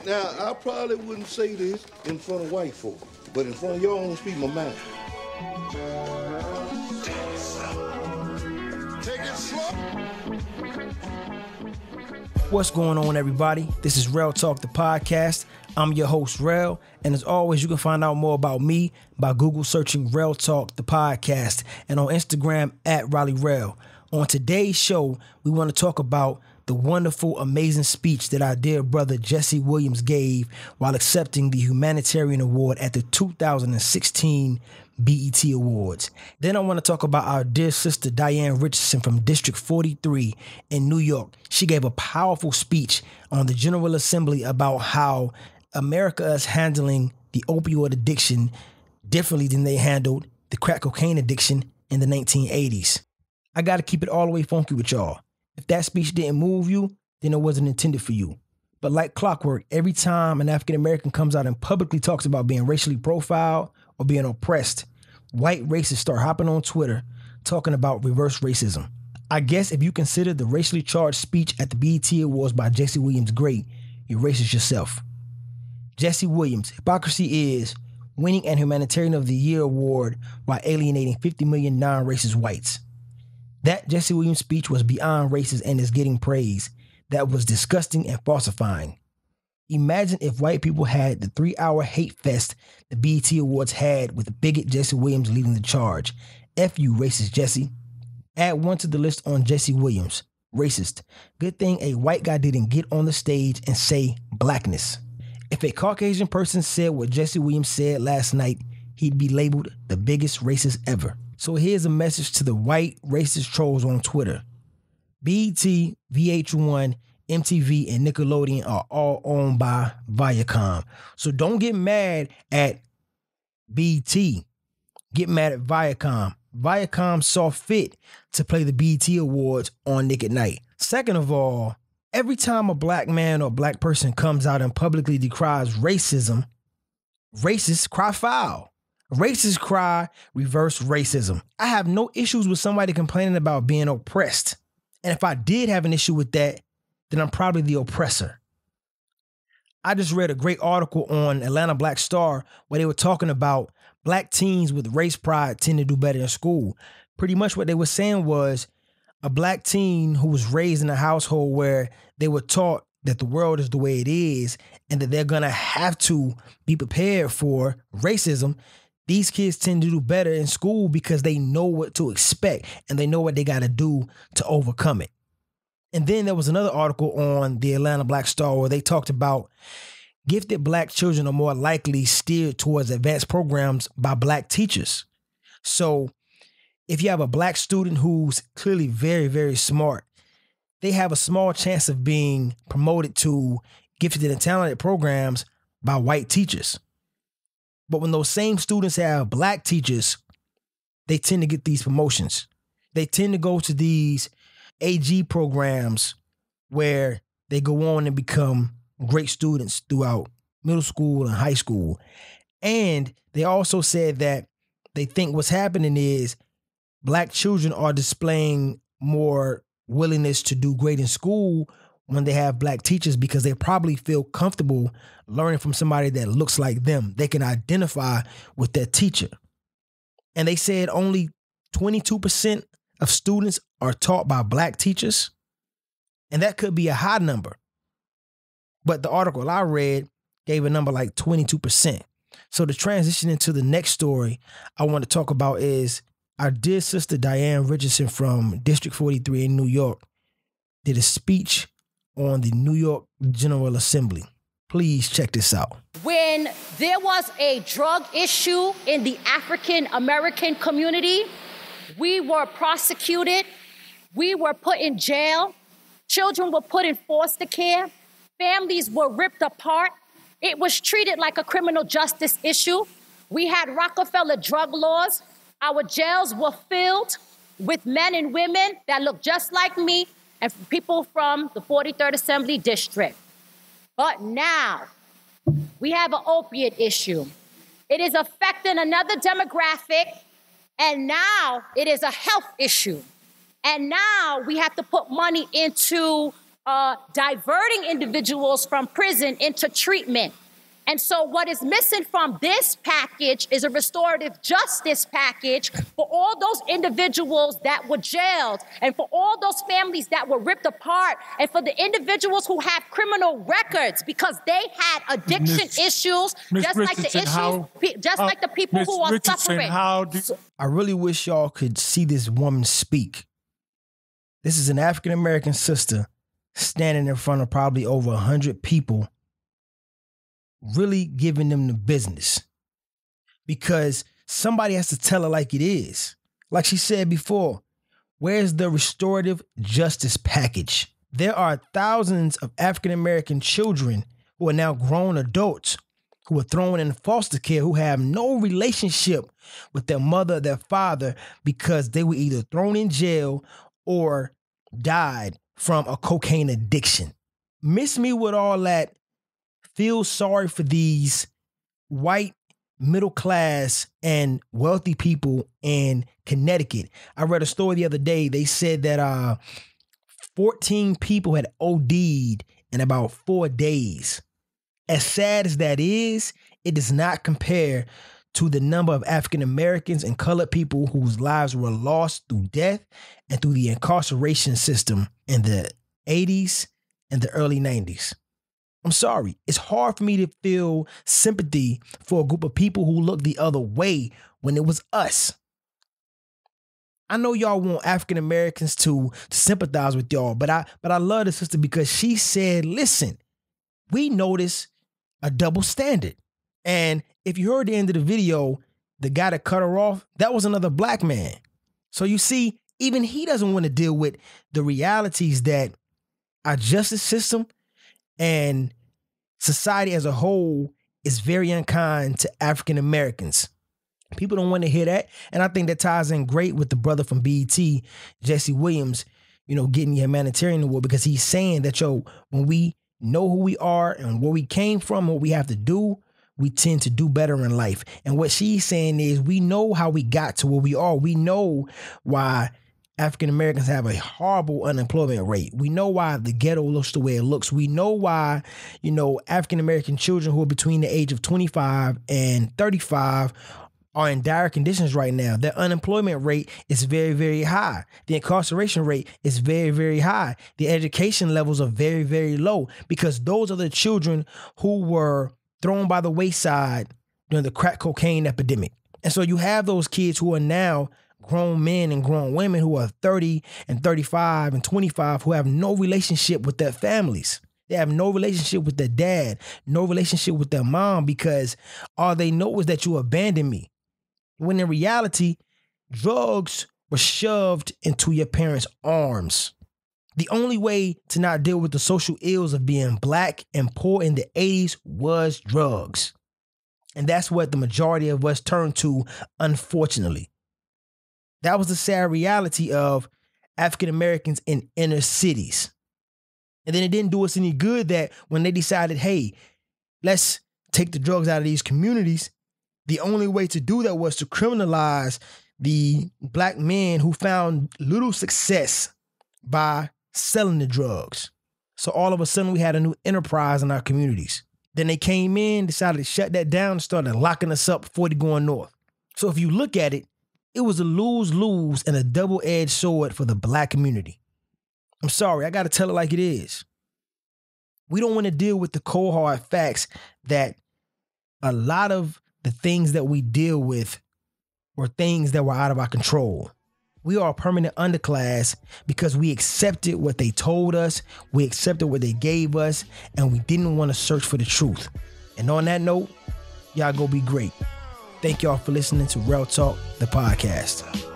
Now, I probably wouldn't say this in front of white folk, but in front of y'all, I'm gonna speak my mind. Take it slow. What's going on, everybody? This is Rell Talk, the podcast. I'm your host, Rell, and as always, you can find out more about me by Google searching Rell Talk, the podcast, and on Instagram at raleighrell. On today's show, we want to talk about the wonderful, amazing speech that our dear brother Jessie Williams gave while accepting the Humanitarian Award at the 2016 BET Awards. Then I want to talk about our dear sister Diana Richardson from District 43 in New York. She gave a powerful speech on the General Assembly about how America is handling the opioid addiction differently than they handled the crack cocaine addiction in the 1980s. I got to keep it all the way funky with y'all. If that speech didn't move you, then it wasn't intended for you. But like clockwork, every time an African American comes out and publicly talks about being racially profiled or being oppressed, white racists start hopping on Twitter talking about reverse racism. I guess if you consider the racially charged speech at the BET Awards by Jessie Williams great, you're racist yourself. Jessie Williams, hypocrisy is winning an Humanitarian of the Year award while alienating 50 million non-racist whites. That Jessie Williams speech was beyond racist and is getting praise. That was disgusting and falsifying. Imagine if white people had the 3-hour hate fest the BET Awards had with bigot Jessie Williams leading the charge. F you, racist Jessie. Add one to the list on Jessie Williams. Racist. Good thing a white guy didn't get on the stage and say blackness. If a Caucasian person said what Jessie Williams said last night, he'd be labeled the biggest racist ever. So here's a message to the white racist trolls on Twitter. BET, VH1, MTV, and Nickelodeon are all owned by Viacom. So don't get mad at BET. Get mad at Viacom. Viacom saw fit to play the BET Awards on Nick at Night. Second of all, every time a black man or black person comes out and publicly decries racism, racists cry foul. Racists cry reverse racism. I have no issues with somebody complaining about being oppressed. And if I did have an issue with that, then I'm probably the oppressor. I just read a great article on Atlanta Black Star where they were talking about black teens with race pride tend to do better in school. Pretty much what they were saying was a black teen who was raised in a household where they were taught that the world is the way it is and that they're going to have to be prepared for racism. These kids tend to do better in school because they know what to expect and they know what they got to do to overcome it. And then there was another article on the Atlanta Black Star where they talked about gifted black children are more likely steered towards advanced programs by black teachers. So if you have a black student who's clearly very, very smart, they have a small chance of being promoted to gifted and talented programs by white teachers. But when those same students have black teachers, they tend to get these promotions. They tend to go to these AG programs where they go on and become great students throughout middle school and high school. And they also said that they think what's happening is black children are displaying more willingness to do great in school when they have black teachers because they probably feel comfortable learning from somebody that looks like them. They can identify with their teacher. And they said only 22% of students are taught by black teachers. And that could be a high number. But the article I read gave a number like 22%. So to transition into the next story I want to talk about is our dear sister Diana Richardson from District 43 in New York did a speech on the New York General Assembly. Please check this out. When there was a drug issue in the African American community, we were prosecuted, we were put in jail, children were put in foster care, families were ripped apart. It was treated like a criminal justice issue. We had Rockefeller drug laws. Our jails were filled with men and women that looked just like me and people from the 43rd Assembly District. But now we have an opiate issue. It is affecting another demographic, and now it is a health issue. And now we have to put money into diverting individuals from prison into treatment. And so what is missing from this package is a restorative justice package for all those individuals that were jailed and for all those families that were ripped apart and for the individuals who have criminal records because they had addiction issues, just like the people who are suffering. I really wish y'all could see this woman speak. This is an African-American sister standing in front of probably over 100 people, really giving them the business, because somebody has to tell her like it is. Like she said before, where's the restorative justice package? There are thousands of African-American children who are now grown adults who are thrown in foster care who have no relationship with their mother or their father because they were either thrown in jail or died from a cocaine addiction. Miss me with all that. Feel sorry for these white, middle class, and wealthy people in Connecticut. I read a story the other day. They said that 14 people had OD'd in about 4 days. As sad as that is, it does not compare to the number of African Americans and colored people whose lives were lost through death and through the incarceration system in the 80s and the early 90s. I'm sorry. It's hard for me to feel sympathy for a group of people who look the other way when it was us. I know y'all want African Americans to sympathize with y'all, but I love the sister because she said, listen, we notice a double standard. And if you heard the end of the video, the guy that cut her off, that was another black man. So you see, even he doesn't want to deal with the realities that our justice system and society as a whole is very unkind to African Americans. People don't want to hear that. And I think that ties in great with the brother from BET, Jessie Williams, getting the humanitarian award, because he's saying that, when we know who we are and where we came from, what we have to do, we tend to do better in life. And what she's saying is we know how we got to where we are. We know why African Americans have a horrible unemployment rate. We know why the ghetto looks the way it looks. We know why, African American children who are between the age of 25 and 35 are in dire conditions right now. Their unemployment rate is very, very high. The incarceration rate is very, very high. The education levels are very, very low because those are the children who were thrown by the wayside during the crack cocaine epidemic. And so you have those kids who are now grown men and grown women who are 30 and 35 and 25 who have no relationship with their families. They have no relationship with their dad, no relationship with their mom, because all they know is that you abandoned me. When in reality, drugs were shoved into your parents' arms. The only way to not deal with the social ills of being black and poor in the 80s was drugs. And that's what the majority of us turned to, unfortunately. That was the sad reality of African Americans in inner cities. And then it didn't do us any good that when they decided, hey, let's take the drugs out of these communities, the only way to do that was to criminalize the black men who found little success by selling the drugs. So all of a sudden we had a new enterprise in our communities. Then they came in, decided to shut that down, and started locking us up before they going north. So if you look at it, it was a lose-lose and a double-edged sword for the black community. I'm sorry, I got to tell it like it is. We don't want to deal with the cold hard facts that a lot of the things that we deal with were things that were out of our control. We are a permanent underclass because we accepted what they told us, we accepted what they gave us, and we didn't want to search for the truth. And on that note, y'all go be great. Thank y'all for listening to Real Talk, the podcast.